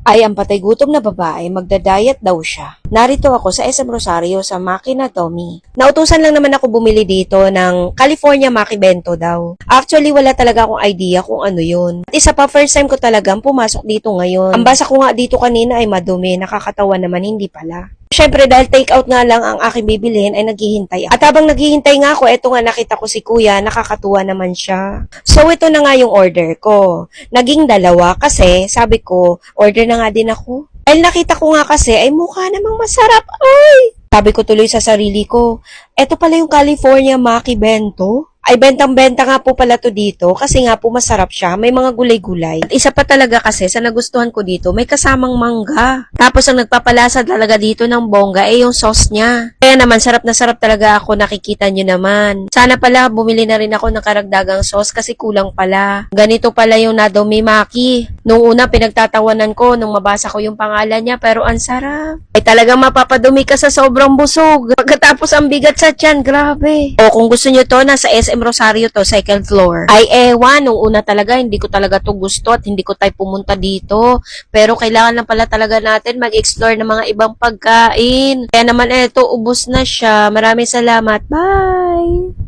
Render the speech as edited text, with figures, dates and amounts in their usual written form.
Ay ang patay gutom na babae, magda-diet daw siya. Narito ako sa SM Rosario sa Makina Tommy. Nautusan lang naman ako bumili dito ng California Maki Bento daw. Actually, wala talaga akong idea kung ano yun. At isa pa, first time ko talagang pumasok dito ngayon. Ang basa ko nga dito kanina ay madumi, nakakatawa naman, hindi pala. Siyempre, dahil take out nga lang ang aking bibilhin, ay naghihintay ako. At habang naghihintay nga ako, eto nga nakita ko si kuya, nakakatuwa naman siya. So, ito na nga yung order ko. Naging dalawa kasi, sabi ko, order na nga din ako. Dahil nakita ko nga kasi, ay mukha namang masarap. Ay! Sabi ko tuloy sa sarili ko, eto pala yung California Maki Bento. Ay, bentang-benta nga po pala to dito kasi nga po masarap siya. May mga gulay-gulay. At isa pa talaga kasi sa nagustuhan ko dito, may kasamang mangga. Tapos ang nagpapalasa talaga dito ng bongga ay yung sauce niya. Kaya naman, sarap na sarap talaga ako, nakikita nyo naman. Sana pala bumili na rin ako ng karagdagang sauce kasi kulang pala. Ganito pala yung Nadome Maki. Nung una, pinagtatawanan ko nung mabasa ko yung pangalan niya, pero ang sarap. Ay talagang mapapadumi ka sa sobrang busog. Pagkatapos ang bigat sa tiyan, grabe. O kung gusto nyo to, nasa SM Rosario to, second floor. Ay ewan, nung una talaga, hindi ko talaga to gusto at hindi ko tayo pumunta dito. Pero kailangan lang pala talaga natin mag-explore ng mga ibang pagkain. Kaya naman eto, ubos na siya. Maraming salamat. Bye!